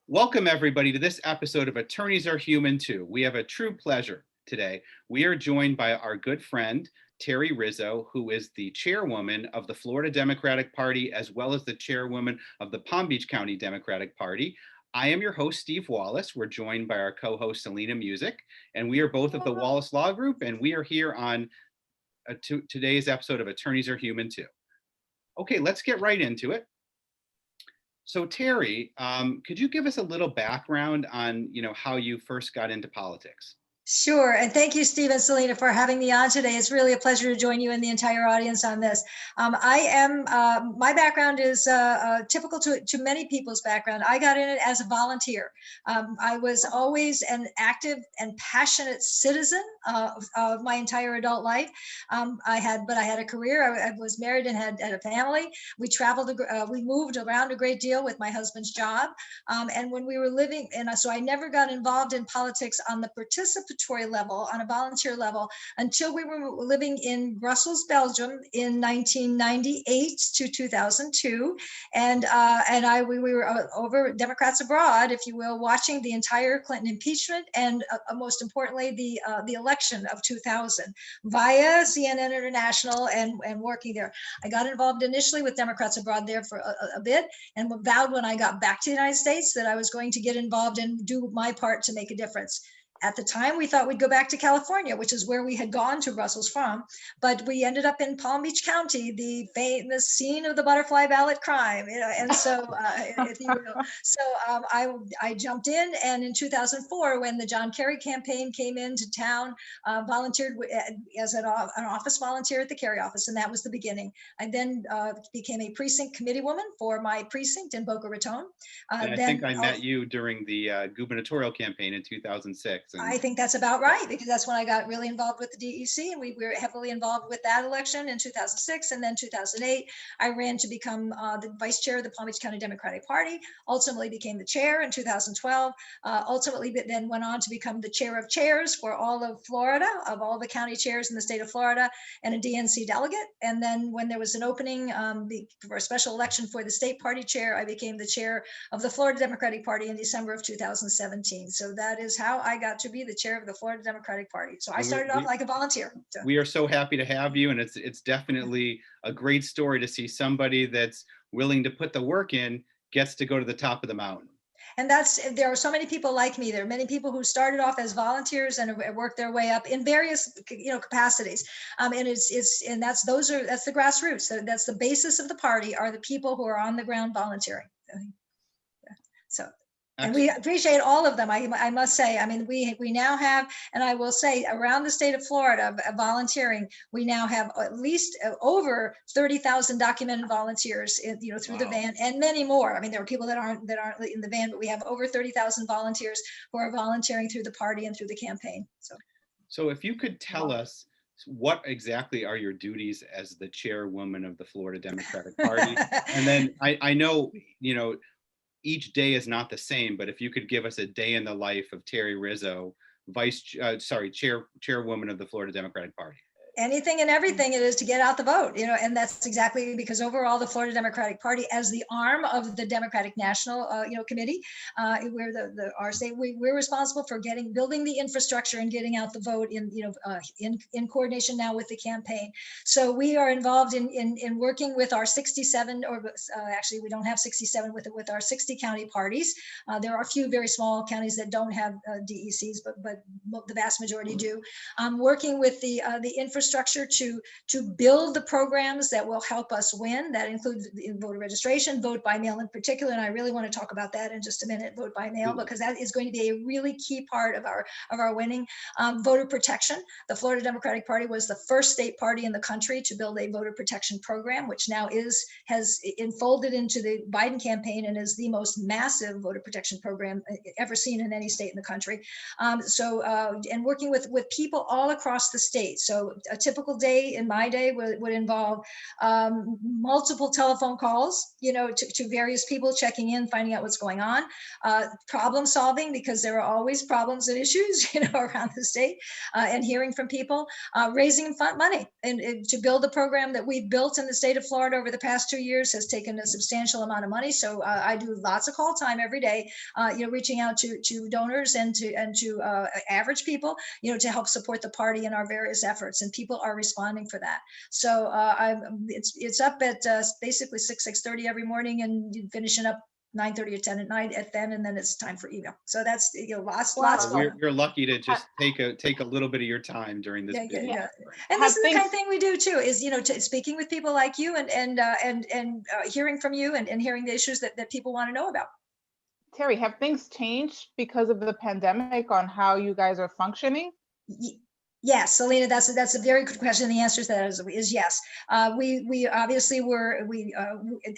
Welcome, everybody, to this episode of Attorneys Are Human Too. We have a true pleasure today. We are joined by our good friend, Terrie Rizzo, who is the chairwoman of the Florida Democratic Party, as well as the chairwoman of the Palm Beach County Democratic Party. I am your host, Steve Wallace. We're joined by our co-host, Selena Music, and we are both of the Wallace Law Group, and we are here on today's episode of Attorneys Are Human Too. Okay, let's get right into it. So Terrie, could you give us a little background on, how you first got into politics? Sure. And thank you, Steve and Selena, for having me on today. It's really a pleasure to join you and the entire audience on this. My background is typical to many people's background. I got in it as a volunteer. I was always an active and passionate citizen of my entire adult life. I had a career. I was married and had a family. We moved around a great deal with my husband's job. And when we were living, so I never got involved in politics on the participatory level, on a volunteer level, until we were living in Brussels, Belgium in 1998 to 2002. And we were over Democrats Abroad, if you will, watching the entire Clinton impeachment and most importantly, the election of 2000 via CNN International and working there. I got involved initially with Democrats Abroad there for a bit and vowed when I got back to the United States that I was going to get involved and do my part to make a difference. At the time, we thought we'd go back to California, which is where we had gone to Brussels from, but we ended up in Palm Beach County, the famous scene of the butterfly ballot crime. And so, if you will, I jumped in 2004, when the John Kerry campaign came into town, volunteered as an office volunteer at the Kerry office, and that was the beginning. I then became a precinct committee woman for my precinct in Boca Raton. I think I met you during the gubernatorial campaign in 2006. I think that's about right, because that's when I got really involved with the DEC, and we were heavily involved with that election in 2006. And then 2008, I ran to become the vice chair of the Palm Beach County Democratic Party, ultimately became the chair in 2012, ultimately then went on to become the chair of chairs for all of Florida, of all the county chairs in the state of Florida, and a DNC delegate. And then when there was an opening for a special election for the state party chair, I became the chair of the Florida Democratic Party in December of 2017. So that is how I got to be the chair of the Florida Democratic Party. So I started off like a volunteer. We are so happy to have you, and it's definitely a great story to see somebody that's willing to put the work in gets to go to the top of the mountain. And there are so many people like me. There are many people who started off as volunteers and worked their way up in various capacities. And that's the grassroots. That's the basis of the party, are the people who are on the ground volunteering. So. And we appreciate all of them. I must say, I mean, we now have, and I will say, around the state of Florida, volunteering, we now have at least over 30,000 documented volunteers, through the van, and many more. I mean, there are people that aren't in the van, but we have over 30,000 volunteers who are volunteering through the party and through the campaign. So if you could tell us, what exactly are your duties as the chairwoman of the Florida Democratic Party? And then I know, each day is not the same, but if you could give us a day in the life of Terrie Rizzo, chairwoman of the Florida Democratic Party. Anything and everything it is to get out the vote, and that's exactly because overall the Florida Democratic Party, as the arm of the Democratic National, Committee, we're responsible for building the infrastructure and getting out the vote in coordination now with the campaign. So we are involved in working with our 67, or actually we don't have 67 with our 60 county parties. There are a few very small counties that don't have DECs, but the vast majority do. Working with the infrastructure to build the programs that will help us win. That includes voter registration, vote by mail in particular, and I really want to talk about that in just a minute, vote by mail, because that is going to be a really key part of our winning. Voter protection. The Florida Democratic Party was the first state party in the country to build a voter protection program, which now has unfolded into the Biden campaign and is the most massive voter protection program ever seen in any state in the country. And working with people all across the state. So a typical day in my day would involve multiple telephone calls, to various people, checking in, finding out what's going on, problem solving, because there are always problems and issues, around the state, and hearing from people, raising money, and to build a program that we've built in the state of Florida over the past 2 years has taken a substantial amount of money. So I do lots of call time every day, reaching out to donors and to average people, to help support the party in our various efforts, and people are responding for that. So it's up at basically 6:30 every morning, and finishing up 9:30 or 10 at night and then it's time for email. So that's lots Well, of you're lucky to just take a little bit of your time during this busy yeah. And this is the kind of thing we do too, is speaking with people like you, and hearing from you, and hearing the issues that people want to know about. Terrie, have things changed because of the pandemic on how you guys are functioning? Yes, Selena, that's a very good question. The answer to that is yes. We obviously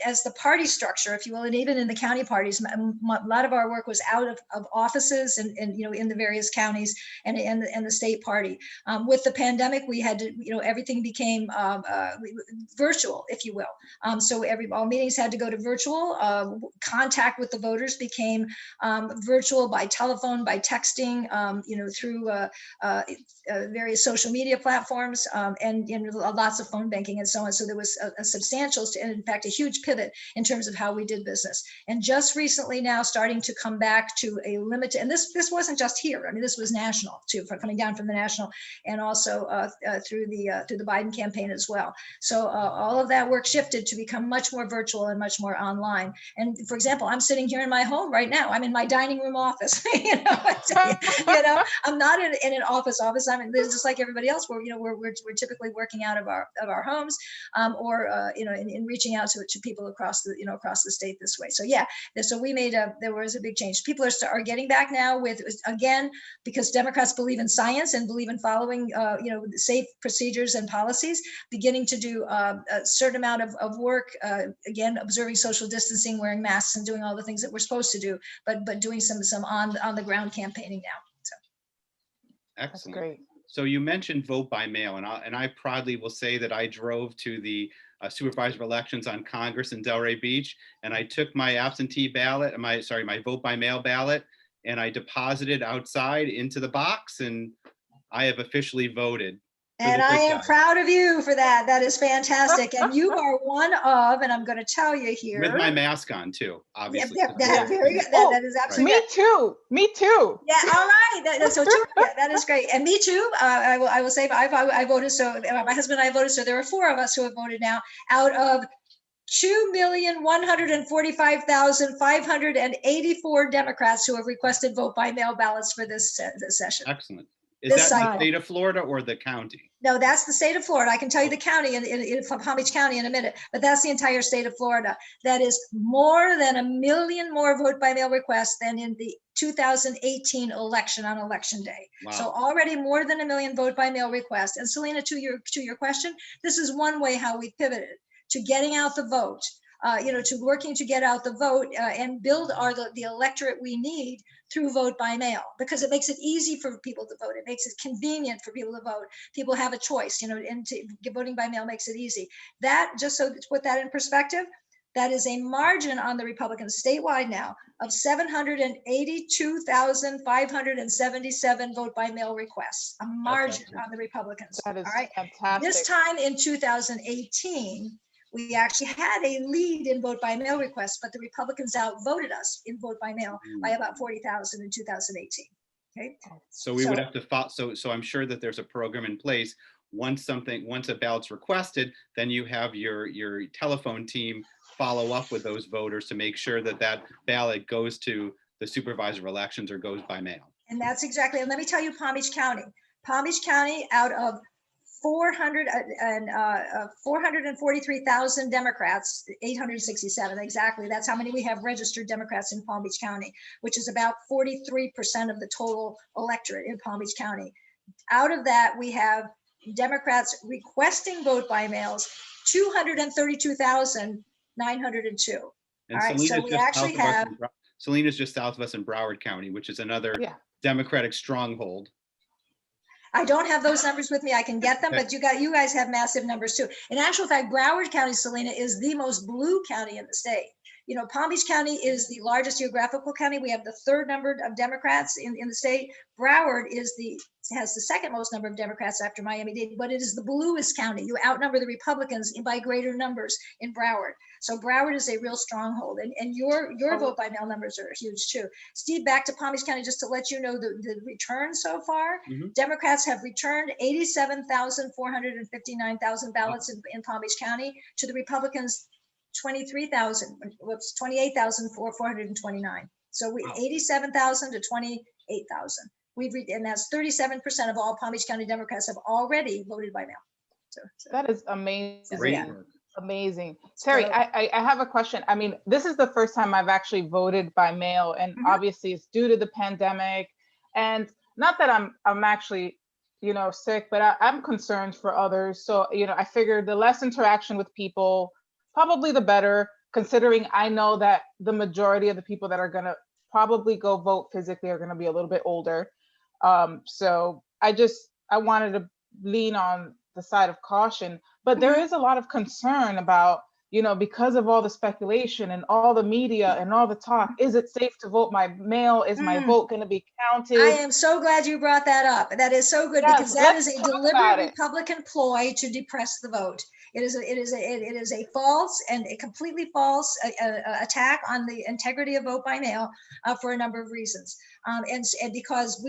as the party structure, if you will, and even in the county parties, a lot of our work was out of offices and in the various counties and the state party. With the pandemic, we had to, everything became virtual, if you will. So all meetings had to go to virtual. Contact with the voters became virtual, by telephone, by texting, through various social media platforms, and lots of phone banking and so on. So there was a substantial, and in fact, a huge pivot in terms of how we did business. And just recently now starting to come back to a limited, and this wasn't just here. I mean, this was national too, coming down from the national, and also through the Biden campaign as well. So all of that work shifted to become much more virtual and much more online. And for example, I'm sitting here in my home right now. I'm in my dining room office. I'm not in an office. I'm in this, just like everybody else. We're typically working out of our homes, or in reaching out to people across the state this way. So yeah, so there was a big change. People are getting back now with, again, because Democrats believe in science and believe in following safe procedures and policies, beginning to do a certain amount of work, again, observing social distancing, wearing masks, and doing all the things that we're supposed to do, but doing some on the ground campaigning now. So. Excellent. That's great. So you mentioned vote by mail, and I proudly will say that I drove to the supervisor of elections on Congress in Delray Beach, and I took my absentee ballot, my vote by mail ballot, and I deposited outside into the box, and I have officially voted. And I am proud of you for that. That is fantastic. And you are one of, and I'm going to tell you here. With my mask on too, obviously. Yeah, very good. That is absolutely me too. Me too. Yeah, all right. So that is great. And me too. I will say I voted. So my husband and I voted. So there are 4 of us who have voted now out of 2,145,584 Democrats who have requested vote by mail ballots for this session. Excellent. Is that the state of Florida or the county? No, that's the state of Florida. I can tell you the county in Palm Beach County in a minute, but that's the entire state of Florida. That is more than 1 million more vote by mail requests than in the 2018 election on election day. Wow. So already more than 1 million vote by mail requests. And Selena, to your question, this is one way how we pivoted to getting out the vote. To working to get out the vote and build the electorate we need through vote by mail, because it makes it easy for people to vote. It makes it convenient for people to vote. People have a choice, and voting by mail makes it easy. That, just so to put that in perspective, that is a margin on the Republicans statewide now of 782,577 vote by mail requests, a margin on the Republicans. That is all right. Fantastic. This time in 2018, we actually had a lead in vote by mail requests, but the Republicans outvoted us in vote by mail by about 40,000 in 2018. Okay. So we would have to follow. So I'm sure that there's a program in place. Once a ballot's requested, then you have your telephone team follow up with those voters to make sure that ballot goes to the supervisor of elections or goes by mail. And that's exactly. And let me tell you, Palm Beach County, out of 443,000 Democrats, 867 exactly. That's how many we have registered Democrats in Palm Beach County, which is about 43% of the total electorate in Palm Beach County. Out of that, we have Democrats requesting vote by mails, 232,902. All right, so we actually have. Selena's just south of us in Broward County, which is another Democratic stronghold. I don't have those numbers with me. I can get them, but you guys have massive numbers too. In actual fact, Broward County, Selena, is the most blue county in the state. You know, Palm Beach County is the largest geographical county. We have the third number of Democrats in the state. Broward has the second most number of Democrats after Miami-Dade, but it is the bluest county. You outnumber the Republicans by greater numbers in Broward. So Broward is a real stronghold, and your vote by mail numbers are huge too. Steve, back to Palm Beach County, just to let you know the return so far. Democrats have returned 87,459,000 ballots in Palm Beach County, to the Republicans 28,429. So 87,000 to 28,000. And that's 37% of all Palm Beach County Democrats have already voted by mail. So that is amazing. Great. Amazing. Terry, I have a question. I mean, this is the first time I've actually voted by mail, and obviously it's due to the pandemic. And not that I'm actually, sick, but I'm concerned for others. So, I figured the less interaction with people, probably the better, considering I know that the majority of the people that are going to probably go vote physically are going to be a little bit older. So I wanted to lean on the side of caution, but there is a lot of concern about, because of all the speculation and all the media and all the talk, is it safe to vote by mail? Is my vote going to be counted? I am so glad you brought that up. That is so good, because that is a deliberate Republican ploy to depress the vote. It is a false and a completely false attack on the integrity of vote by mail for a number of reasons. And because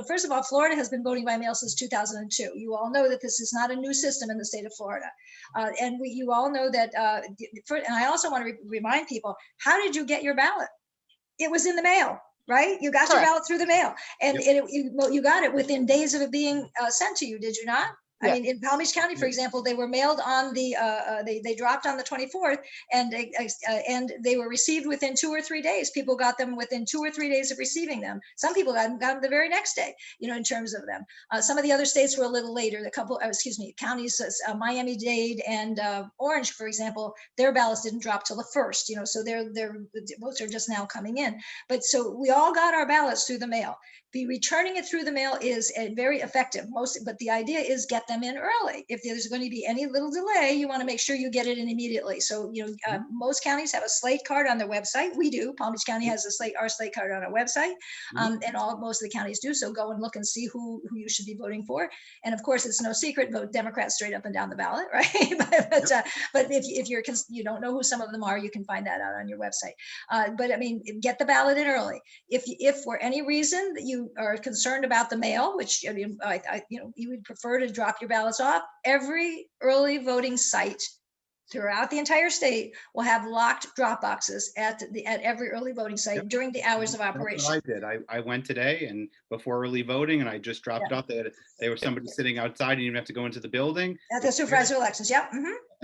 first of all, Florida has been voting by mail since 2002. You all know that this is not a new system in the state of Florida. And you all know that, and I also want to remind people, how did you get your ballot? It was in the mail, right? You got your ballot through the mail, and you got it within days of it being sent to you, did you not? I mean, in Palm Beach County, for example, they were mailed on they dropped on the 24th, and they were received within 2 or 3 days. People got them within 2 or 3 days of receiving them. Some people got them the very next day, in terms of them. Some of the other states were a little later. Counties, Miami-Dade and Orange, for example, their ballots didn't drop till the 1st, so their votes are just now coming in. But so we all got our ballots through the mail. Returning it through the mail is very effective. But the idea is get them in early. If there's going to be any little delay, you want to make sure you get it in immediately. So, most counties have a slate card on their website. We do. Palm Beach County has our slate card on our website, and most of the counties do. So go and look and see who you should be voting for. And of course, it's no secret, vote Democrats straight up and down the ballot, right? but if you don't know who some of them are, you can find that out on your website. But I mean, get the ballot in early. If for any reason that you are concerned about the mail, which you would prefer to drop your ballots off, every early voting site throughout the entire state will have locked drop boxes at every early voting site during the hours of operation. That's what I did. I went today and before early voting, and I just dropped it off. There was somebody sitting outside, and you didn't have to go into the building. At the supervisor elections, yep.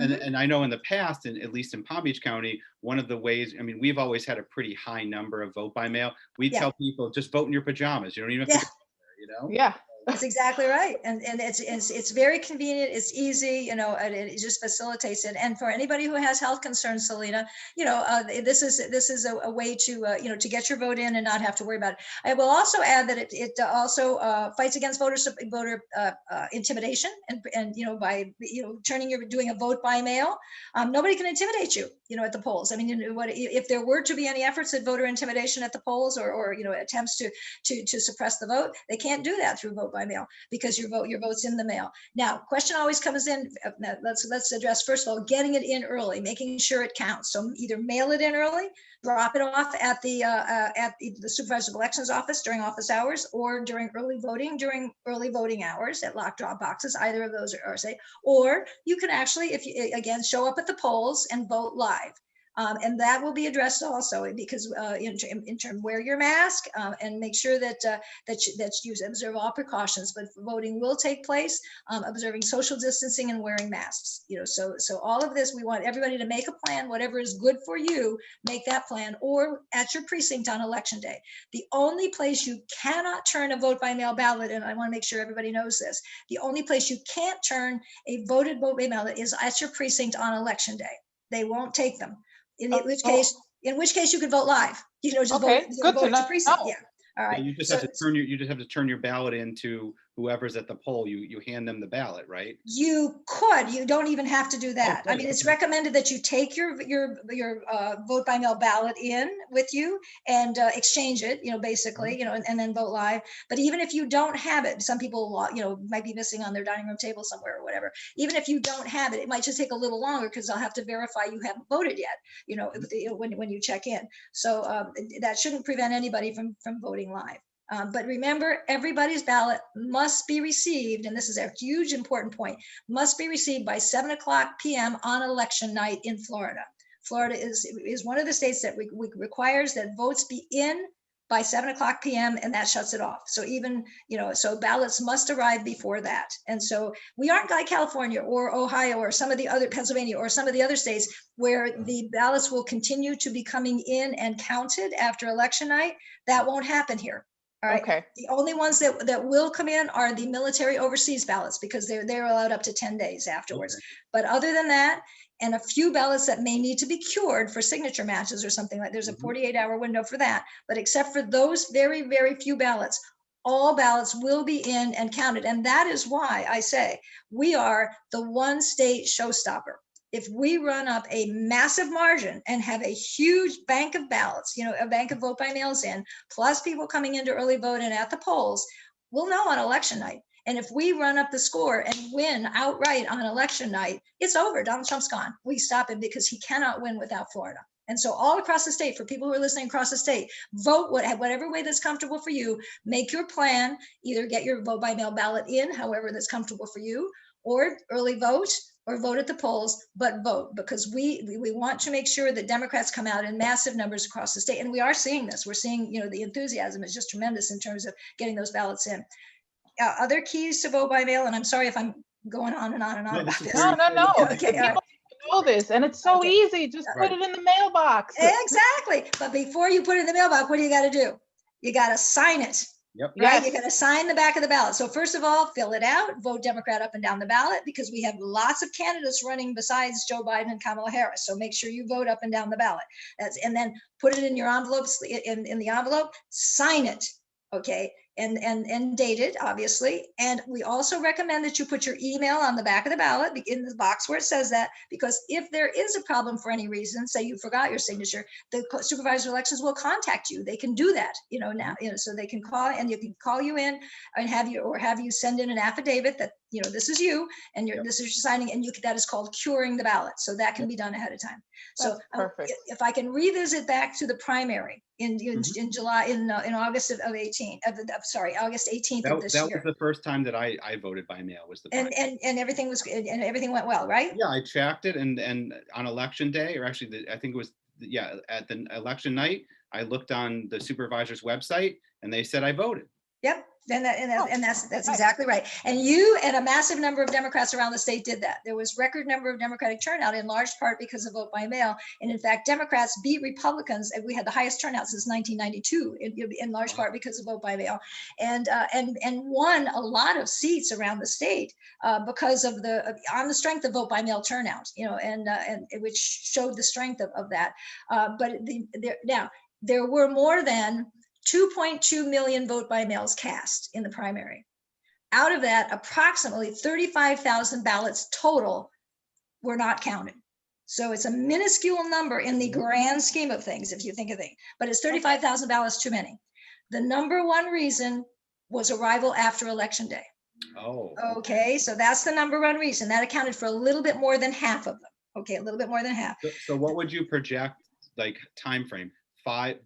And I know in the past, and at least in Palm Beach County, one of the ways, I mean, we've always had a pretty high number of vote by mail. We tell people, just vote in your pajamas. You don't even have to go there, Yeah. That's exactly right. And it's very convenient. It's easy, and it just facilitates it. And for anybody who has health concerns, Selena, this is a way to, to get your vote in and not have to worry about it. I will also add that it also fights against voter intimidation and by, doing a vote by mail. Nobody can intimidate you, at the polls. I mean, if there were to be any efforts at voter intimidation at the polls or attempts to suppress the vote, they can't do that through vote by mail because your vote's in the mail. Now, question always comes in. Let's address first of all getting it in early, making sure it counts. So either mail it in early, drop it off at the supervisor of elections office during office hours, or during early voting hours at locked drop boxes. Either of those are safe. Or you can actually, if you again show up at the polls and vote live. And that will be addressed also because in term wear your mask and make sure that you observe all precautions. But voting will take place, observing social distancing and wearing masks. So all of this, we want everybody to make a plan. Whatever is good for you, make that plan, or at your precinct on election day. The only place you cannot turn a vote by mail ballot, and I want to make sure everybody knows this, the only place you can't turn a voted vote by mail is at your precinct on election day. They won't take them. In which case you could vote live. Just vote at your precinct. Yeah. All right. You just have to turn your ballot into whoever's at the poll, you hand them the ballot, right? You could, you don't even have to do that. Oh, I mean, it's okay. recommended that you take your vote by mail ballot in with you and exchange it, basically, and then vote live. But even if you don't have it, some people, might be missing on their dining room table somewhere or whatever. Even if you don't have it, it might just take a little longer because they'll have to verify you haven't voted yet, when you check in. So that shouldn't prevent anybody from voting live. But remember, everybody's ballot must be received, and this is a huge important point, must be received by 7:00 p.m. on election night in Florida. Florida is one of the states that requires that votes be in by 7:00 p.m. and that shuts it off. So even, so ballots must arrive before that. And so we aren't like California or Ohio or some of the other, Pennsylvania or some of the other states where the ballots will continue to be coming in and counted after election night. That won't happen here. All right. Okay. The only ones that will come in are the military overseas ballots because they're allowed up to 10 days afterwards. Okay. But other than that, and a few ballots that may need to be cured for signature matches or something like, there's a 48-hour window for that. But except for those very, very few ballots, all ballots will be in and counted. And that is why I say we are the one state showstopper. If we run up a massive margin and have a huge bank of ballots, a bank of vote by mails in, plus people coming into early vote and at the polls, we'll know on election night. And if we run up the score and win outright on election night, it's over. Donald Trump's gone. We stop him because he cannot win without Florida. And so all across the state, for people who are listening across the state, vote whatever way that's comfortable for you. Make your plan, either get your vote by mail ballot in, however that's comfortable for you, or early vote, or vote at the polls, but vote, because we want to make sure that Democrats come out in massive numbers across the state. And we are seeing this. We're seeing, the enthusiasm is just tremendous in terms of getting those ballots in. Other keys to vote by mail, and I'm sorry if I'm going on and on and on about this. No. Okay, people know this, and it's so easy. Just put it in the mailbox. Exactly. But before you put it in the mailbox, what do you got to do? You got to sign it. Yep. Right. Yes. You're going to sign the back of the ballot. So first of all, fill it out, vote Democrat up and down the ballot, because we have lots of candidates running besides Joe Biden and Kamala Harris. So make sure you vote up and down the ballot. And then put it in your envelopes, in the envelope, sign it. Okay. And date it, obviously. And we also recommend that you put your email on the back of the ballot in the box where it says that, because if there is a problem for any reason, say you forgot your signature, the supervisor of elections will contact you. They can do that, now, so they can call, and you can call you in and have you send in an affidavit that, this is you and this is your signing, and that is called curing the ballot. So that can be done ahead of time. So perfect. If I can revisit back to the primary in July, in August of 18, August 18th of this year. That was the first time that I voted by mail, was the primary. And everything was, and everything went well, right? Yeah, I checked it, and on election day, or actually I think it was, at the election night, I looked on the supervisor's website and they said I voted. Yep. And that's exactly right. And you and a massive number of Democrats around the state did that. There was record number of Democratic turnout, in large part because of vote by mail. And in fact, Democrats beat Republicans, and we had the highest turnout since 1992, in large part because of vote by mail, and won a lot of seats around the state because of on the strength of vote by mail turnout, and which showed the strength of that. But there were more than 2.2 million vote by mails cast in the primary. Out of that, approximately 35,000 ballots total were not counted. So it's a minuscule number in the grand scheme of things, if you think of it, but it's 35,000 ballots too many. The number one reason was arrival after election day. Oh. Okay, so that's the number one reason. That accounted for a little bit more than half of them. Okay, a little bit more than half. So what would you project, like, time frame? 5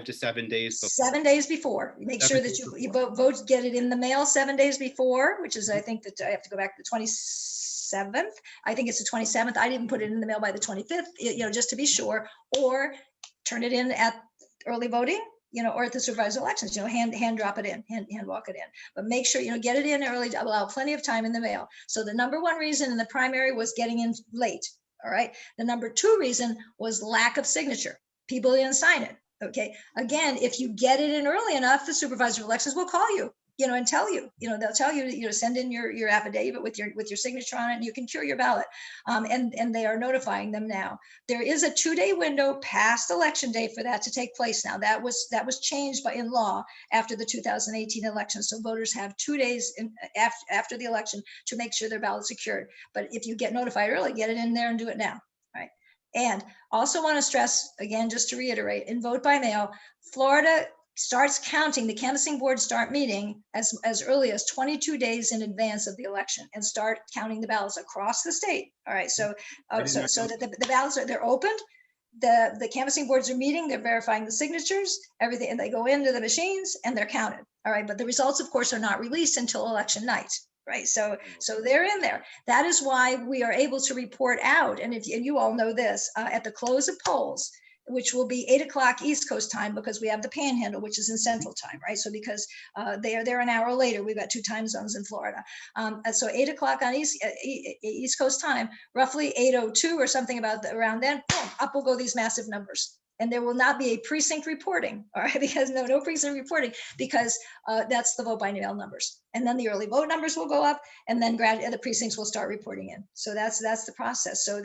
to 7 days before? 7 days before. Make sure that you vote, get it in the mail 7 days before, which is, I think that I have to go back to the 27th. I think it's the 27th. I didn't put it in the mail by the 25th, just to be sure, or turn it in at early voting, or at the supervisor elections, hand drop it in, hand walk it in. But make sure, get it in early to allow plenty of time in the mail. So the number one reason in the primary was getting in late. All right. The number two reason was lack of signature. People didn't sign it. Okay. Again, if you get it in early enough, the supervisor of elections will call you. and tell you, they'll tell you, send in your affidavit with your signature on it, and you can cure your ballot. And they are notifying them now. There is a 2-day window past election day for that to take place now. That was changed in law after the 2018 election. So voters have 2 days after the election to make sure their ballot's secured. But if you get notified early, get it in there and do it now. Right. And also want to stress again, just to reiterate, in vote by mail, Florida starts counting, the canvassing boards start meeting as early as 22 days in advance of the election and start counting the ballots across the state. All right, so that the ballots they're opened, the canvassing boards are meeting, they're verifying the signatures, everything, and they go into the machines and they're counted. All right, but the results, of course, are not released until election night. Right, so they're in there. That is why we are able to report out, and you all know this, at the close of polls, which will be 8 o'clock East Coast time, because we have the Panhandle, which is in Central time, right? So because they are there an hour later, we've got 2 time zones in Florida. So 8 o'clock on East Coast time, roughly 8:02 or something around then, boom, up will go these massive numbers. And there will not be a precinct reporting, all right? Because no precinct reporting, because that's the vote by mail numbers. And then the early vote numbers will go up, and then the precincts will start reporting in. So that's the process. So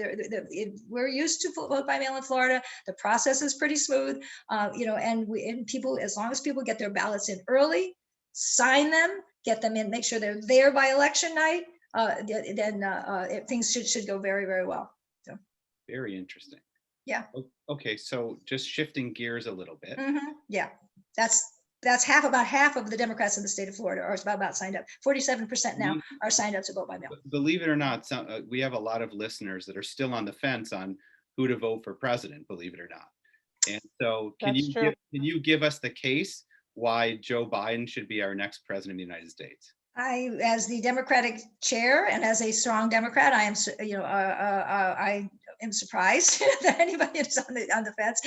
we're used to vote by mail in Florida. The process is pretty smooth, and people, as long as people get their ballots in early, sign them, get them in, make sure they're there by election night, then things should go very, very well. So. Very interesting. Yeah. Okay, so just shifting gears a little bit. Mm-hmm. Yeah, that's about half of the Democrats in the state of Florida are about signed up. 47% now are signed up to vote by mail. Believe it or not, we have a lot of listeners that are still on the fence on who to vote for president. Believe it or not, and so can you give us the case why Joe Biden should be our next president of the United States? As the Democratic chair and as a strong Democrat, I am, I am surprised that anybody is on the fence,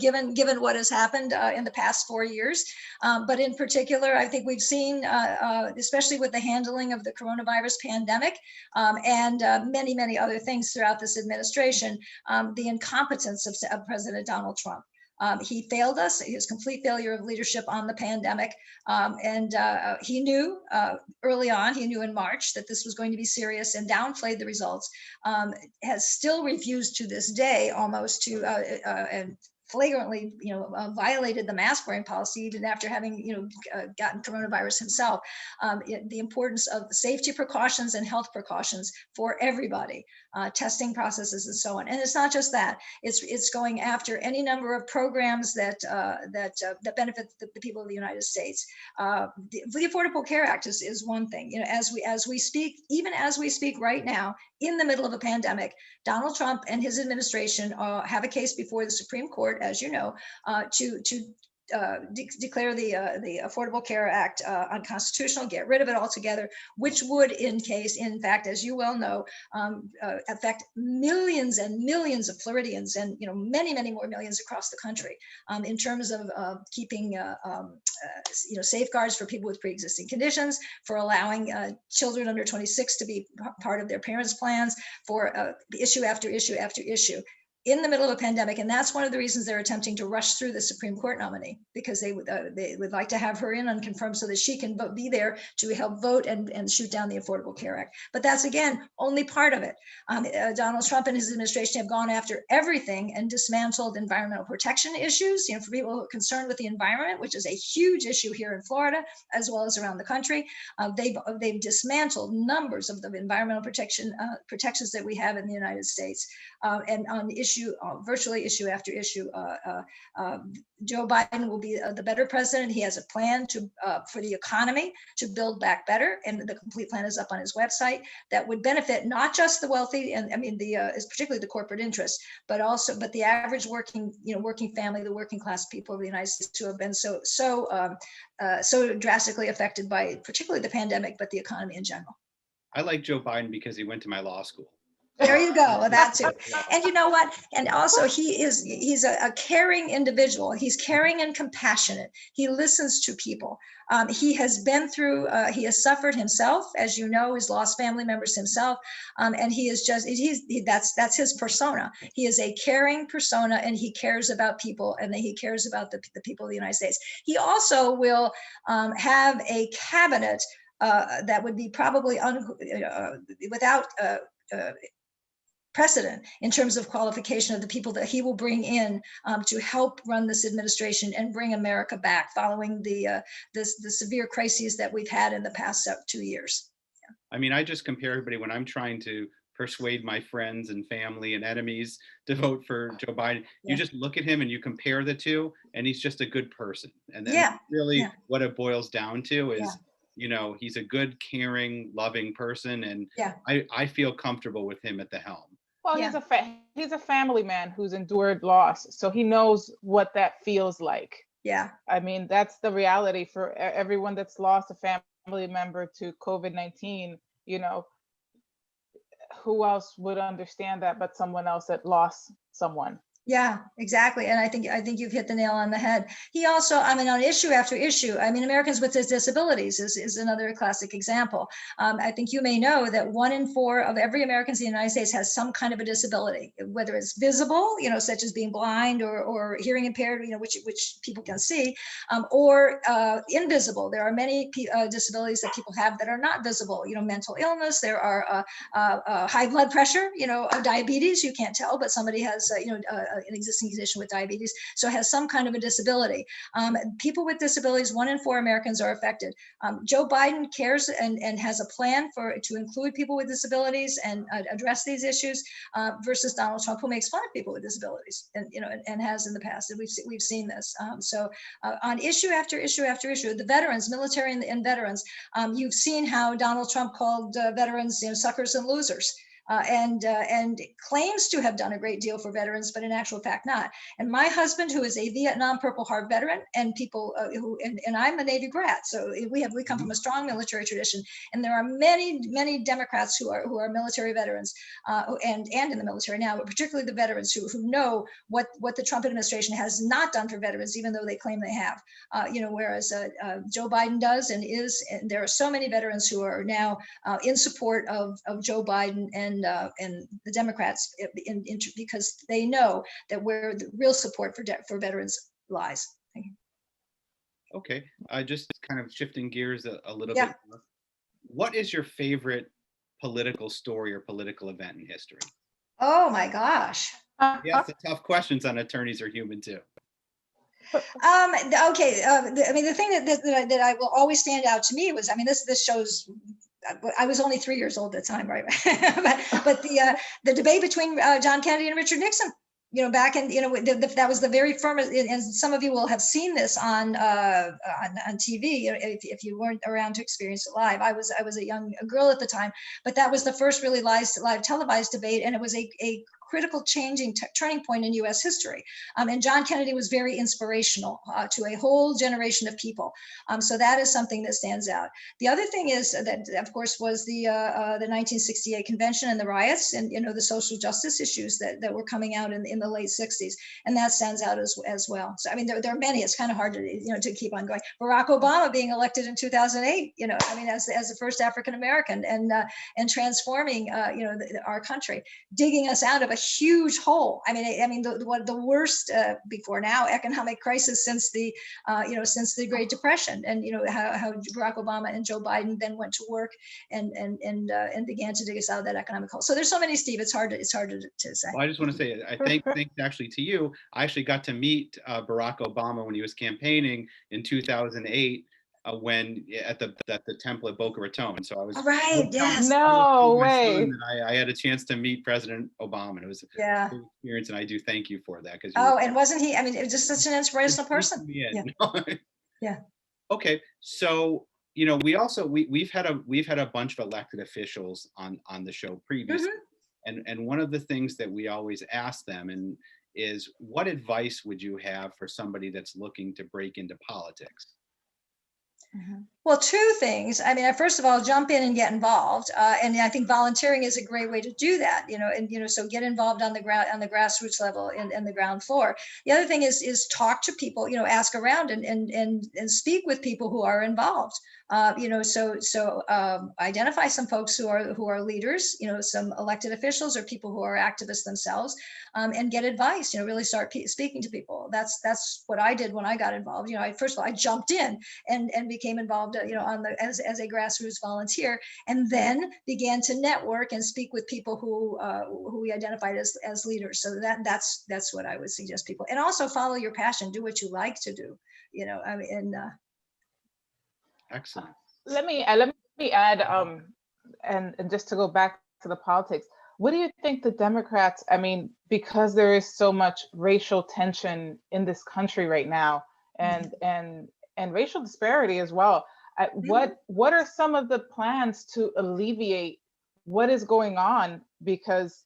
given what has happened in the past 4 years. But in particular, I think we've seen, especially with the handling of the coronavirus pandemic and many, many other things throughout this administration, the incompetence of President Donald Trump. He failed us, his complete failure of leadership on the pandemic. And he knew early on, he knew in March that this was going to be serious and downplayed the results, has still refused to this day almost to, and flagrantly, violated the mask wearing policy, even after having, gotten coronavirus himself. The importance of safety precautions and health precautions for everybody, testing processes and so on. And it's not just that; it's going after any number of programs that benefit the people of the United States. The Affordable Care Act is one thing. As we speak, even as we speak right now, in the middle of a pandemic, Donald Trump and his administration have a case before the Supreme Court, as you know, to declare the Affordable Care Act unconstitutional, get rid of it altogether, which would, in fact, as you well know, affect millions and millions of Floridians, and many, many more millions across the country, in terms of keeping safeguards for people with pre-existing conditions, for allowing children under 26 to be part of their parents' plans, for issue after issue after issue, in the middle of a pandemic. And that's one of the reasons they're attempting to rush through the Supreme Court nominee, because they would like to have her in unconfirmed so that she can be there to help vote and shoot down the Affordable Care Act. But that's, again, only part of it. Donald Trump and his administration have gone after everything and dismantled environmental protection issues, for people who are concerned with the environment, which is a huge issue here in Florida, as well as around the country. They've dismantled numbers of the environmental protections that we have in the United States. And on virtually issue after issue, Joe Biden will be the better president. He has a plan for the economy to build back better, and the complete plan is up on his website, that would benefit not just the wealthy, and particularly the corporate interests, but the average working family, the working class people of the United States, who have been so drastically affected by particularly the pandemic, but the economy in general. I like Joe Biden because he went to my law school. There you go. Well, that too. And you know what? And also he's a caring individual. He's caring and compassionate. He listens to people. He has been through, he has suffered himself, as you know, he's lost family members himself. And he is just, that's his persona. He is a caring persona, and he cares about people, and he cares about the people of the United States. He also will have a cabinet that would be probably without precedent in terms of qualification of the people that he will bring in to help run this administration and bring America back following the severe crises that we've had in the past 2 years. I mean, I just compare everybody when I'm trying to persuade my friends and family and enemies to vote for Joe Biden. You just look at him and you compare the two, and he's just a good person. And then really what it boils down to is, you know, he's a good, caring, loving person. And I feel comfortable with him at the helm. Well, he's a family man who's endured loss, so he knows what that feels like. Yeah. I mean, that's the reality for everyone that's lost a family member to COVID-19. You know, who else would understand that but someone else that lost someone? Yeah, exactly. And I think you've hit the nail on the head. He also, I mean, on issue after issue, I mean, Americans with Disabilities is another classic example. I think you may know that 1 in 4 of every American in the United States has some kind of a disability, whether it's visible, you know, such as being blind or hearing impaired, you know, which people can see, or invisible. There are many disabilities that people have that are not visible, you know, mental illness. There are high blood pressure, you know, diabetes. You can't tell, but somebody has, an existing condition with diabetes, so has some kind of a disability. People with disabilities, 1 in 4 Americans are affected. Joe Biden cares and has a plan to include people with disabilities and address these issues versus Donald Trump, who makes fun of people with disabilities, and you know, and has in the past. And we've seen this. So on issue after issue after issue, the veterans, military and veterans, you've seen how Donald Trump called veterans, you know, suckers and losers. And claims to have done a great deal for veterans, but in actual fact not. And my husband, who is a Vietnam Purple Heart veteran, and people and I'm a Navy brat, so we come from a strong military tradition. And there are many Democrats who are military veterans and in the military now, but particularly the veterans who know what the Trump administration has not done for veterans, even though they claim they have. Whereas Joe Biden does and there are so many veterans who are now in support of Joe Biden and the Democrats because they know that where the real support for veterans lies. Okay, just kind of shifting gears a little bit. What is your favorite political story or political event in history? Oh my gosh. Yes, the tough questions on Attorneys Are Human Too. Okay. I mean, the thing that I will always stand out to me was, I mean, this shows. I was only 3 years old at the time, right? but the debate between John Kennedy and Richard Nixon, you know, back in, you know, that was the very firm, and some of you will have seen this on TV, you know, if you weren't around to experience it live. I was a young girl at the time, but that was the first really live televised debate, and it was a critical turning point in U.S. history. And John Kennedy was very inspirational to a whole generation of people. So that is something that stands out. The other thing is that, of course, was the 1968 convention and the riots, and you know, the social justice issues that were coming out in the late 60s, and that stands out as well. So I mean, there are many. It's kind of hard to keep on going. Barack Obama being elected in 2008, you know, I mean, as the first African American, and transforming our country, digging us out of a huge hole. I mean the worst before now economic crisis since the Great Depression, and you know how Barack Obama and Joe Biden then went to work and began to dig us out of that economic hole. So there's so many, Steve. It's hard to say. Well, I just want to say, I think thanks actually to you. I actually got to meet Barack Obama when he was campaigning in 2008. When at the temple at Boca Raton, so I was right. Yes. No way. I had a chance to meet President Obama, and it was a good experience, and I do thank you for that. And wasn't he? I mean, it was just such an inspirational person. Yeah. Okay, so you know, we've had a bunch of elected officials on the show previously, and one of the things that we always ask them is what advice would you have for somebody that's looking to break into politics? Well, two things. I mean, first of all, jump in and get involved, and I think volunteering is a great way to do that. And so get involved on the ground, on the grassroots level, and the ground floor. The other thing is talk to people. Ask around and speak with people who are involved. So identify some folks who are leaders. Some elected officials or people who are activists themselves, and get advice. Really start speaking to people. That's what I did when I got involved. First of all, I jumped in and became involved, as a grassroots volunteer, and then began to network and speak with people who we identified as leaders. So that's what I would suggest people, and also follow your passion, do what you like to do. Excellent. Let me add, and just to go back to the politics, what do you think the Democrats, I mean, because there is so much racial tension in this country right now, and racial disparity as well, what are some of the plans to alleviate what is going on? Because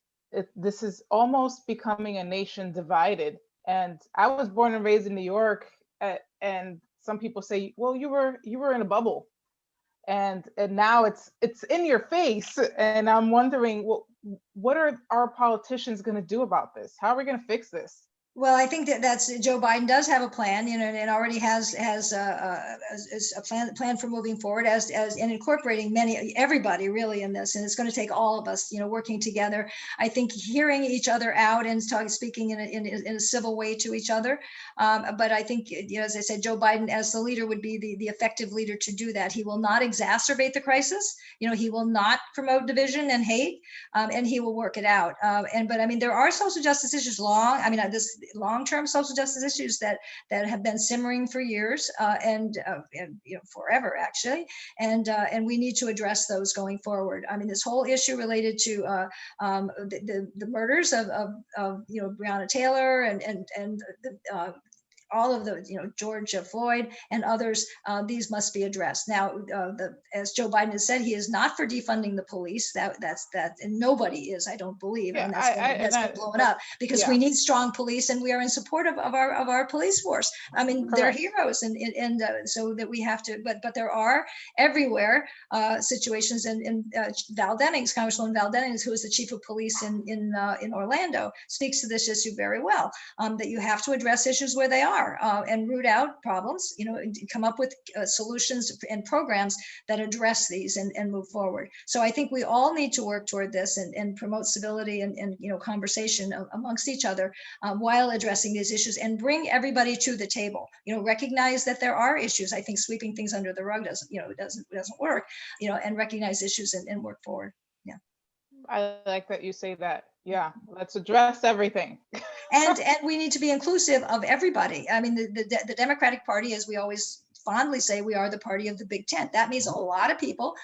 this is almost becoming a nation divided. And I was born and raised in New York, and some people say, well, you were in a bubble, and now it's in your face. And I'm wondering, well, what are our politicians going to do about this? How are we going to fix this? Well, I think that's Joe Biden does have a plan, and already has a plan for moving forward, as and incorporating everybody really in this. And it's going to take all of us, working together. I think hearing each other out and speaking in a civil way to each other. But I think, as I said, Joe Biden as the leader would be the effective leader to do that. He will not exacerbate the crisis. He will not promote division and hate, and he will work it out. But I mean, there are social justice issues long-term social justice issues that have been simmering for years, and forever actually, and we need to address those going forward. I mean, this whole issue related to the murders of Breonna Taylor and all of the, George Floyd and others, these must be addressed. Now, as Joe Biden has said, he is not for defunding the police. That's and nobody is, I don't believe, and that's been blown up, because we need strong police, and we are in support of our police force. I mean, they're heroes, and so that we have to. But there are everywhere situations, and Val Dennings, Congresswoman Val Dennings, who is the chief of police in Orlando, speaks to this issue very well. That you have to address issues where they are. And root out problems, come up with solutions and programs that address these and move forward. So I think we all need to work toward this and promote civility and conversation amongst each other while addressing these issues, and bring everybody to the table. Recognize that there are issues. I think sweeping things under the rug doesn't work. And recognize issues and work forward. Yeah. I like that you say that. Yeah, let's address everything. and we need to be inclusive of everybody. I mean, the Democratic Party, as we always fondly say, we are the party of the big tent. That means a lot of people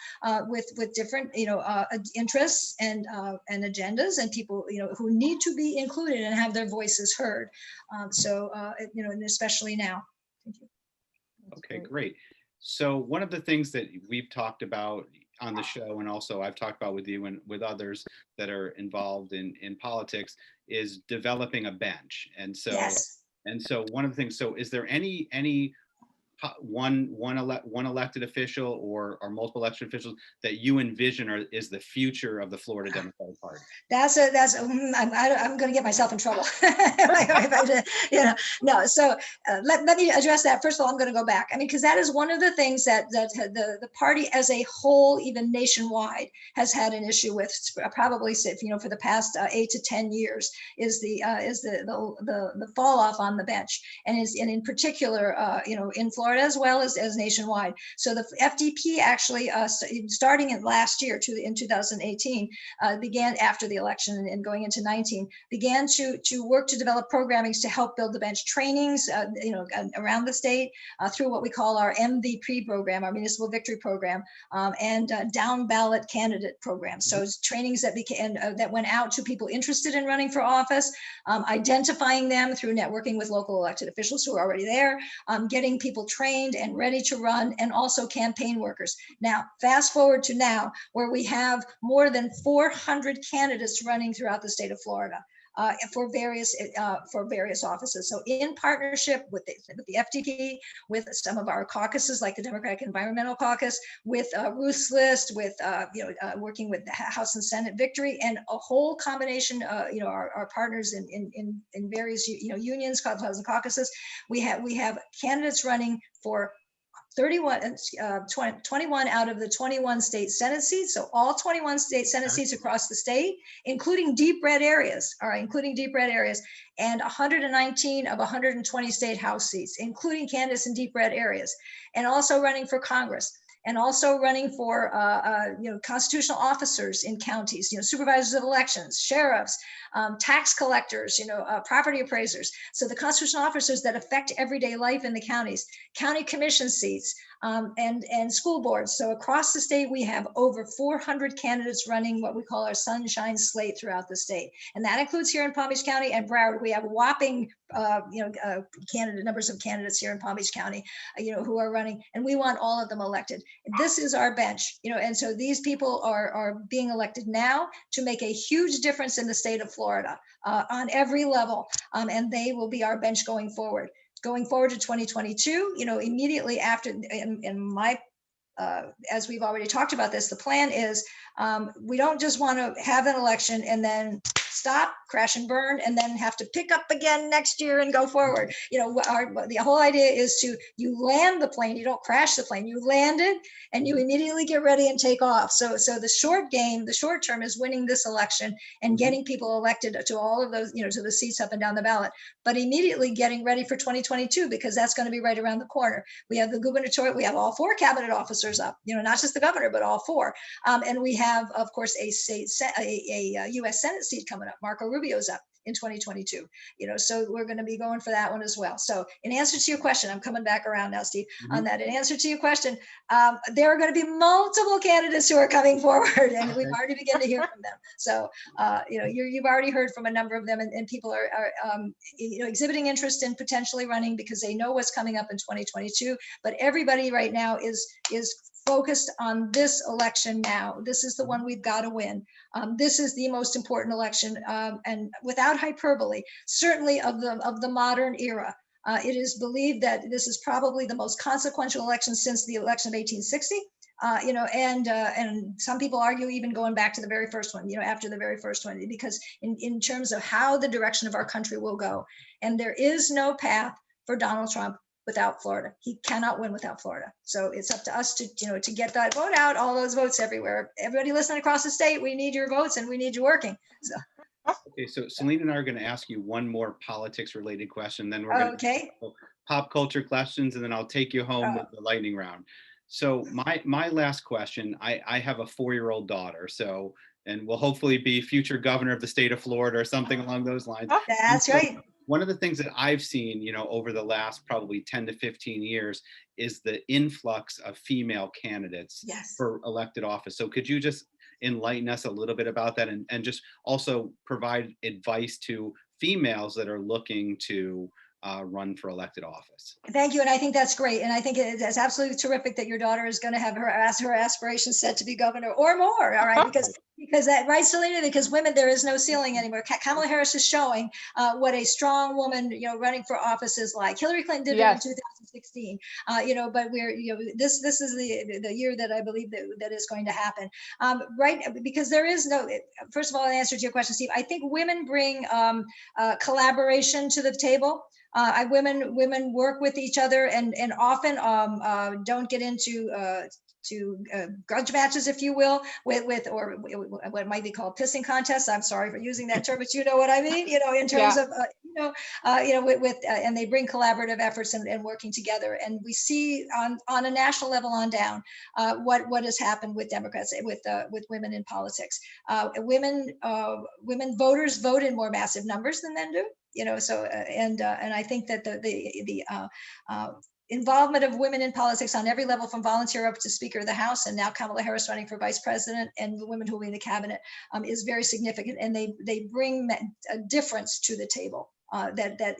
with different interests and agendas, and people who need to be included and have their voices heard. And especially now. Thank you. Okay, great. So one of the things that we've talked about on the show, and also I've talked about with you and with others that are involved in politics, is developing a bench. And so, yes. And so one of the things, so is there any one elected official or multiple elected officials that you envision is the future of the Florida Democratic Party? I'm going to get myself in trouble. No. So let me address that. First of all, I'm going to go back. I mean, because that is one of the things that the party as a whole, even nationwide, has had an issue with, probably for the past 8 to 10 years, is the fall off on the bench, and in particular, in Florida as well as nationwide. So the FDP actually, starting in last year in 2018, began after the election and going into 19, began to work to develop programming to help build the bench, trainings, around the state through what we call our MVP program, our Municipal Victory Program, and down ballot candidate program. So it's trainings that went out to people interested in running for office, identifying them through networking with local elected officials who are already there, getting people trained and ready to run, and also campaign workers. Now, fast forward to now, where we have more than 400 candidates running throughout the state of Florida. for various offices. So in partnership with the FDP, with some of our caucuses like the Democratic Environmental Caucus, with Ruth's List, with working with the House and Senate Victory, and a whole combination, our partners in various unions, clubs, and caucuses. We have candidates running for 21 out of the 21 state Senate seats. So all 21 state Senate seats across the state, including deep red areas, and 119 of 120 state House seats, including candidates in deep red areas, and also running for Congress, and also running for constitutional officers in counties, supervisors of elections, sheriffs, tax collectors, property appraisers. So the constitutional officers that affect everyday life in the counties, county commission seats, and school boards. So across the state, we have over 400 candidates running what we call our sunshine slate throughout the state. And that includes here in Palm Beach County and Broward. We have whopping numbers of candidates here in Palm Beach County, who are running, and we want all of them elected. This is our bench, and so these people are being elected now to make a huge difference in the state of Florida on every level, and they will be our bench going forward. Going forward to 2022, immediately after, in my, as we've already talked about this, the plan is we don't just want to have an election and then stop, crash and burn, and then have to pick up again next year and go forward. The whole idea is you land the plane, you don't crash the plane, you land it and you immediately get ready and take off. So the short game, the short term is winning this election and getting people elected to all of those, to the seats up and down the ballot, but immediately getting ready for 2022, because that's going to be right around the corner. We have the gubernatorial, we have all 4 cabinet officers up, not just the governor, but all 4. And we have, of course, a U.S. Senate seat coming up. Marco Rubio's up in 2022, so we're going to be going for that one as well. So in answer to your question, I'm coming back around now, Steve, on that. In answer to your question, there are going to be multiple candidates who are coming forward, and we've already begun to hear from them. So, you've already heard from a number of them, and people are exhibiting interest in potentially running because they know what's coming up in 2022. But everybody right now is focused on this election now. This is the one we've got to win. This is the most important election, and without hyperbole, certainly of the modern era. It is believed that this is probably the most consequential election since the election of 1860. And some people argue even going back to the very first one, after the very first one, because in terms of how the direction of our country will go. And there is no path for Donald Trump without Florida. He cannot win without Florida. So it's up to us to get that vote out, all those votes everywhere. Everybody listening across the state, we need your votes and we need you working. So. Okay, so Celine and I are going to ask you one more politics related question, then we're going to pop culture questions, and then I'll take you home with the lightning round. So my last question, I have a 4-year-old daughter, and will hopefully be future governor of the state of Florida or something along those lines. That's right. One of the things that I've seen, over the last probably 10 to 15 years is the influx of female candidates for elected office. So could you just enlighten us a little bit about that, and just also provide advice to females that are looking to run for elected office? Thank you, and I think that's great, and I think it's absolutely terrific that your daughter is going to have her aspirations set to be governor or more. All right, because that, right, Selena? Because women, there is no ceiling anymore. Kamala Harris is showing what a strong woman, running for office is like. Hillary Clinton did it in 2016. But we're, this is the year that I believe that is going to happen. Right, because there is no. First of all, in answer to your question, Steve, I think women bring collaboration to the table. Women work with each other and often don't get into grudge matches, if you will, with or what might be called pissing contests. I'm sorry for using that term, but you know what I mean. In terms of and they bring collaborative efforts and working together. And we see on a national level on down what has happened with Democrats, with women in politics. Women voters vote in more massive numbers than men do. And I think that the involvement of women in politics on every level, from volunteer up to Speaker of the House, and now Kamala Harris running for Vice President, and the women who will be in the cabinet, is very significant, and they bring a difference to the table that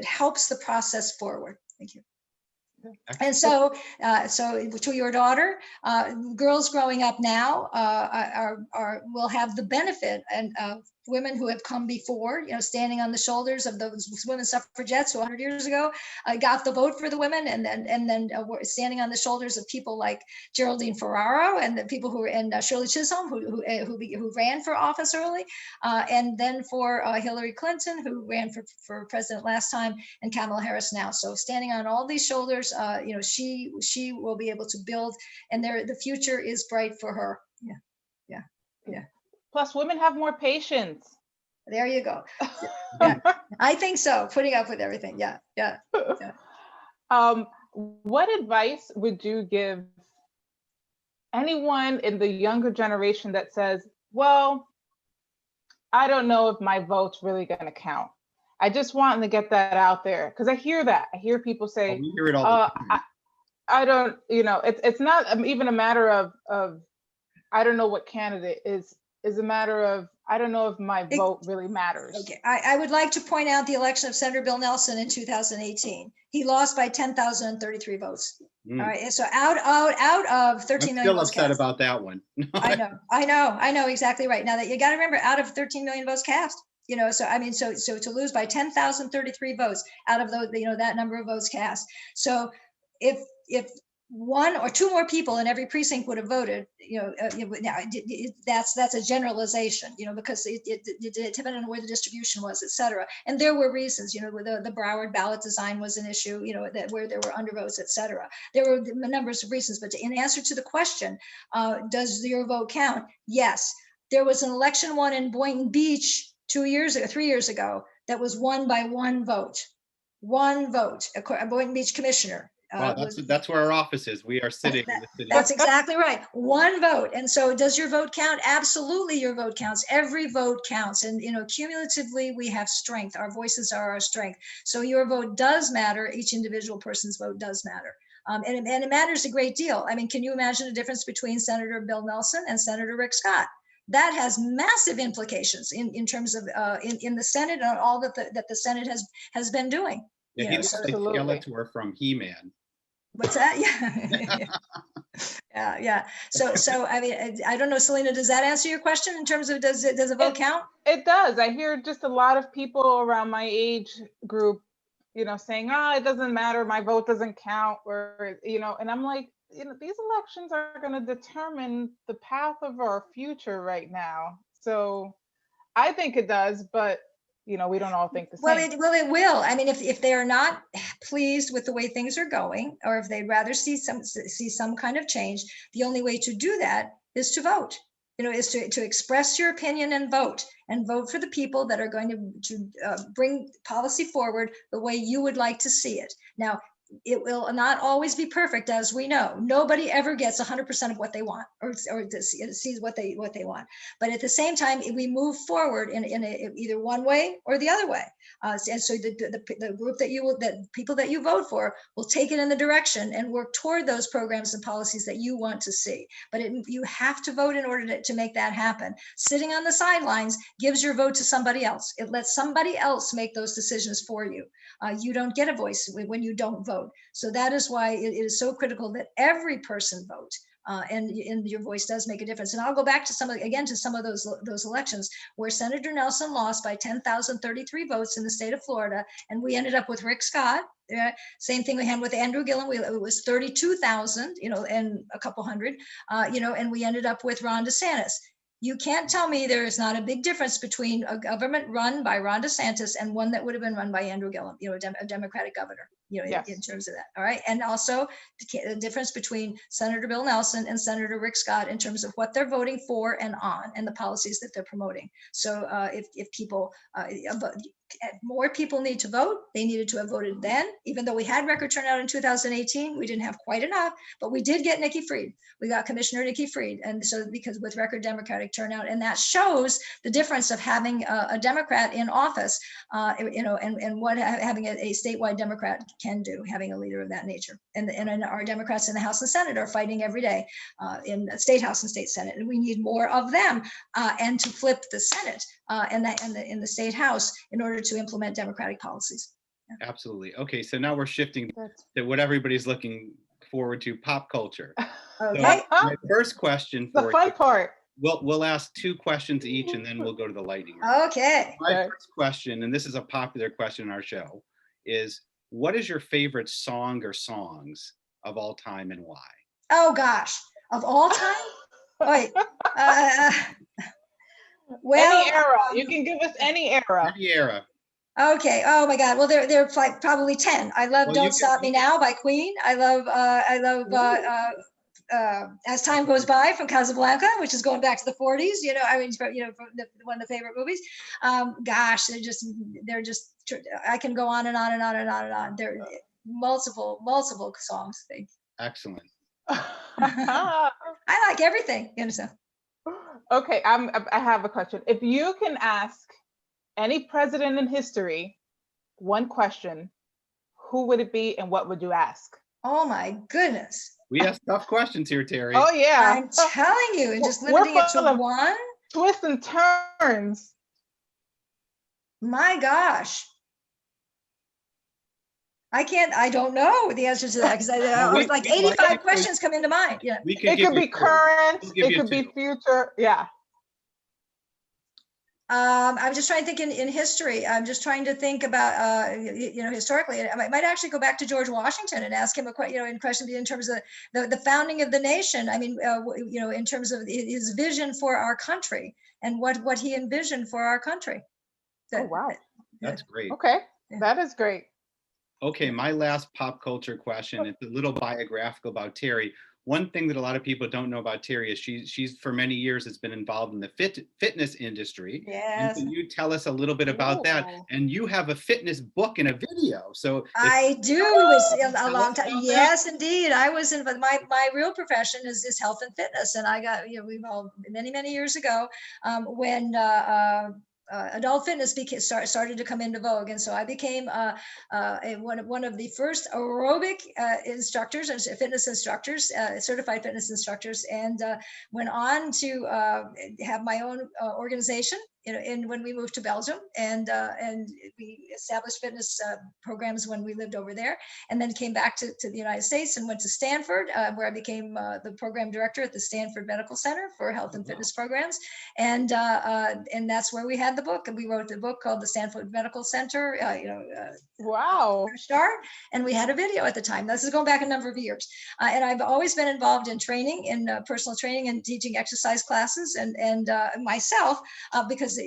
helps the process forward. Thank you. And so to your daughter, girls growing up now will have the benefit and women who have come before, standing on the shoulders of those women suffragettes who 100 years ago got the vote for the women, and then standing on the shoulders of people like Geraldine Ferraro and the people and Shirley Chisholm who ran for office early, and then for Hillary Clinton, who ran for president last time, and Kamala Harris now. So standing on all these shoulders, she will be able to build, and the future is bright for her. Yeah. Plus, women have more patience. There you go. Yeah, I think so. Putting up with everything. Yeah. What advice would you give anyone in the younger generation that says, well, I don't know if my vote's really going to count? I just want to get that out there, because I hear that. I hear people say, we hear it all the time. I don't, it's not even a matter of I don't know what candidate is a matter of, I don't know if my vote really matters. Okay, I would like to point out the election of Senator Bill Nelson in 2018. He lost by 10,033 votes. All right, so out of 13 million votes still upset cast. about that one. I know exactly right. Now that you got to remember, out of 13 million votes cast, so I mean, so to lose by 10,033 votes out of those, that number of votes cast. So if one or two more people in every precinct would have voted, that's a generalization, because it depended on where the distribution was, et cetera. And there were reasons, the Broward ballot design was an issue, where there were undervotes, et cetera. There were numbers of reasons, but in answer to the question, does your vote count? Yes. There was an election won in Boynton Beach 3 years ago, that was won by one vote, a Boynton Beach commissioner. Wow, that's where our office is. We are sitting in the city. That's exactly right. One vote. And so does your vote count? Absolutely, your vote counts. Every vote counts. And, cumulatively, we have strength. Our voices are our strength. So your vote does matter. Each individual person's vote does matter. And it matters a great deal. I mean, can you imagine the difference between Senator Bill Nelson and Senator Rick Scott? That has massive implications in terms of in the Senate and all that the Senate has been doing. Yeah, he looks like Skeletor from He-Man. What's that? Yeah. So I mean, I don't know, Selena, does that answer your question in terms of does a vote count? It does. I hear just a lot of people around my age group, saying, it doesn't matter, my vote doesn't count, or, and I'm like, these elections are going to determine the path of our future right now. So I think it does, but we don't all think the same. Well, it will. I mean, if they are not pleased with the way things are going, or if they'd rather see some kind of change, the only way to do that is to vote. Is to express your opinion and vote for the people that are going to bring policy forward the way you would like to see it. Now, it will not always be perfect, as we know. Nobody ever gets 100% of what they want, or sees what they want. But at the same time, we move forward in either one way or the other way. And so the group that people that you vote for will take it in the direction and work toward those programs and policies that you want to see. But you have to vote in order to make that happen. Sitting on the sidelines gives your vote to somebody else. It lets somebody else make those decisions for you. You don't get a voice when you don't vote. So that is why it is so critical that every person vote, and your voice does make a difference. And I'll go back to some of those elections where Senator Nelson lost by 10,033 votes in the state of Florida, and we ended up with Rick Scott. Same thing we had with Andrew Gillum. It was 32,000, and a couple hundred, and we ended up with Ron DeSantis. You can't tell me there is not a big difference between a government run by Ron DeSantis and one that would have been run by Andrew Gillum, a Democratic governor, yes. in terms of that. All right. And also the difference between Senator Bill Nelson and Senator Rick Scott in terms of what they're voting for and on, and the policies that they're promoting. So if people, more people need to vote, they needed to have voted then. Even though we had record turnout in 2018, we didn't have quite enough, but we did get Nikki Fried. We got Commissioner Nikki Fried. And so because with record Democratic turnout, and that shows the difference of having a Democrat in office, and what having a statewide Democrat can do, having a leader of that nature. And our Democrats in the House and Senate are fighting every day in the State House and State Senate. And we need more of them, and to flip the Senate and in the State House in order to implement democratic policies. Yeah. Absolutely. Okay, so now we're shifting to what everybody's looking forward to, pop culture. Okay. So my first question for the fun part. We'll ask 2 questions each, and then we'll go to the lightning round. Okay. My Okay. first question, and this is a popular question in our show, is what is your favorite song or songs of all time and why? Oh gosh, of all time? Wait. Uh, well, Any era. You can give us any era. Any era. okay. Oh my God. Well, they're like probably 10. I love Well, "Don't Stop Me Now" by Queen. I love As Time Goes By from Casablanca, which is going back to the 40s. You know, I mean, one of the favorite movies. Gosh, they're just. I can go on and on and on and on and on. There are multiple songs. Excellent. I like everything. You understand? Okay, I have a question. If you can ask any president in history one question, who would it be and what would you ask? Oh my goodness. We ask tough questions here, Terry. Oh yeah. I'm telling you, and just We're limiting it full to of one. twists and turns. My gosh. I don't know the answer to that because I was like 85 questions come into mind. Yeah. It could be current, it could be future. Yeah. I'm just trying to think in history. I'm just trying to think about, historically. I might actually go back to George Washington and ask him a question in terms of the founding of the nation. I mean, in terms of his vision for our country and what he envisioned for our country. Oh, wow. That's great. Okay, that is great. Okay, my last pop culture question. It's a little biographical about Terry. One thing that a lot of people don't know about Terry is she's for many years has been involved in the fitness industry. Yes. And can you tell us a little bit about that? And you have a fitness book and a video. So I do. It's a long time. Yes, indeed. I was in, but my real profession is health and fitness, and I got many years ago when adult fitness started to come into vogue, and so I became one of the first aerobic instructors and fitness instructors, certified fitness instructors, and went on to have my own organization. When we moved to Belgium, and we established fitness programs when we lived over there, and then came back to the United States and went to Stanford, where I became the program director at the Stanford Medical Center for health and fitness programs, and that's where we had the book, and we wrote the book called the Stanford Medical Center. Wow. Start, and we had a video at the time. This is going back a number of years, and I've always been involved in training, in personal training, and teaching exercise classes, and myself, because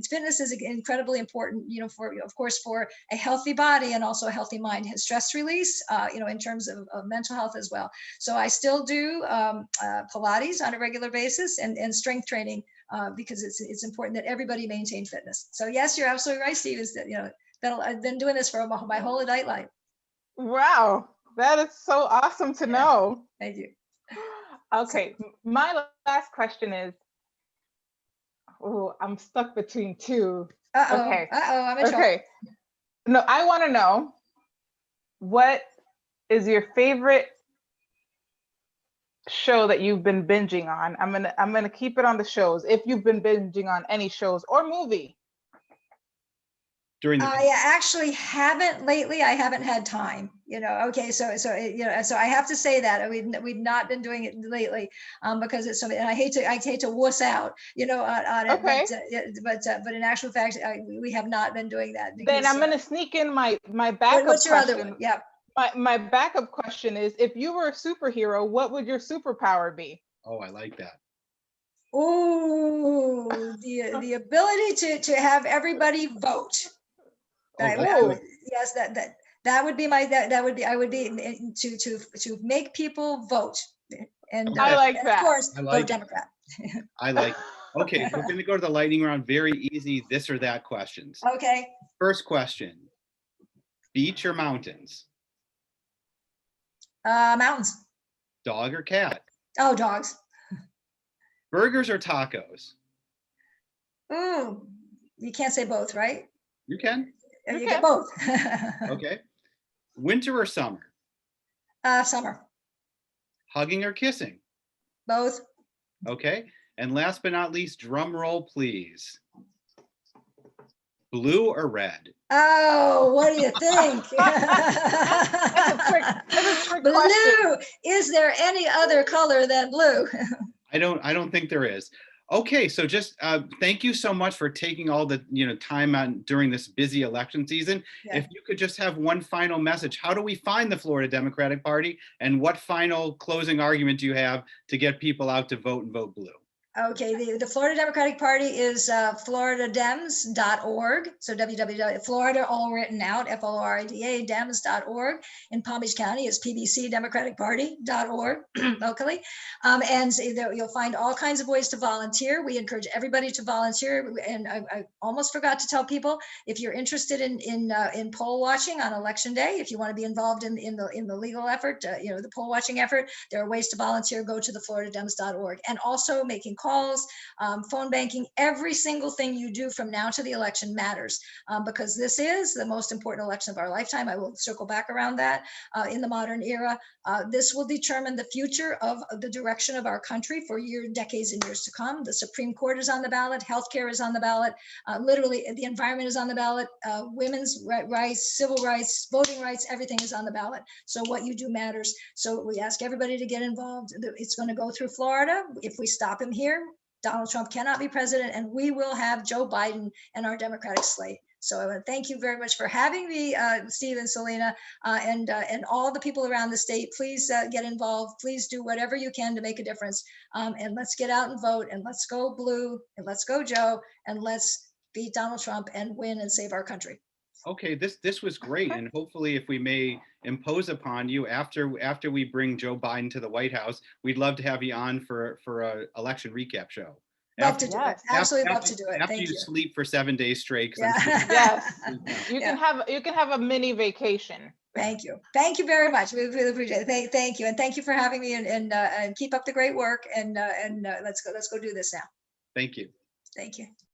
fitness is incredibly important, for, of course, for a healthy body and also a healthy mind, stress release, in terms of mental health as well. So I still do Pilates on a regular basis and strength training because it's important that everybody maintain fitness. So yes, you're absolutely right, Steve. Is that I've been doing this for my whole adult life. Wow, that is so awesome to know. Thank you. Okay, my last question is, I'm stuck between two. Okay. I'm in trouble. Okay. No, I want to know, what is your favorite show that you've been binging on? I'm gonna keep it on the shows. If you've been binging on any shows or movie. I actually haven't lately. I haven't had time. Okay, so I have to say that we've not been doing it lately because it's something, and I hate to wuss out, on it. Okay. But in actual fact, we have not been doing that. Then I'm gonna sneak in my backup. What's your question. other one? Yeah. My backup question is, if you were a superhero, what would your superpower be? Oh, I like that. Oh, the ability to have everybody vote. Yes, that would be I would be to make people vote, and I like that. Of course, vote Democrat. I like it. Okay, we're going to go to the lightning round. Very easy, this or that questions. Okay. First question: beach or mountains? Mountains. Dog or cat? Oh, dogs. Burgers or tacos? Ooh, you can't say both, right? You can. You get both. Okay. Winter or summer? Summer. Hugging or kissing? Both. Okay. And last but not least, drum roll, please. Blue or red? Oh, what do you think? That's a trick blue. Question. Is there any other color than blue? I don't think there is. Okay, so just thank you so much for taking all the time out during this busy election season. Yeah. If you could just have one final message, how do we find the Florida Democratic Party, and what final closing argument do you have to get people out to vote and vote blue? Okay, the Florida Democratic Party is floridadems.org. So Florida, all written out, Florida Dems.org. In Palm Beach County is pbcdemocraticparty.org locally. And so you'll find all kinds of ways to volunteer. We encourage everybody to volunteer. And I almost forgot to tell people, if you're interested in poll watching on election day, if you want to be involved in the legal effort, the poll watching effort, there are ways to volunteer. Go to the floridadems.org. And also making calls, phone banking, every single thing you do from now to the election matters, because this is the most important election of our lifetime. I will circle back around that in the modern era. This will determine the future of the direction of our country for decades and years to come. The Supreme Court is on the ballot. Healthcare is on the ballot. Literally, the environment is on the ballot. Women's rights, civil rights, voting rights, everything is on the ballot. So what you do matters. So we ask everybody to get involved. It's going to go through Florida. If we stop him here, Donald Trump cannot be president, and we will have Joe Biden and our Democratic slate. So I want to thank you very much for having me, Steve and Selena, and all the people around the state. Please get involved. Please do whatever you can to make a difference. And let's get out and vote, and let's go blue, and let's go Joe, and let's beat Donald Trump and win and save our country. Okay, this was great, and hopefully, if we may impose upon you after we bring Joe Biden to the White House, we'd love to have you on for a election recap show. Love to do it. Absolutely love to do it. After Thank you. sleep for 7 days straight. Yes, you can have a mini vacation. Thank you very much. We really appreciate it. Thank you, and thank you for having me. And keep up the great work. And let's go do this now. Thank you. Thank you.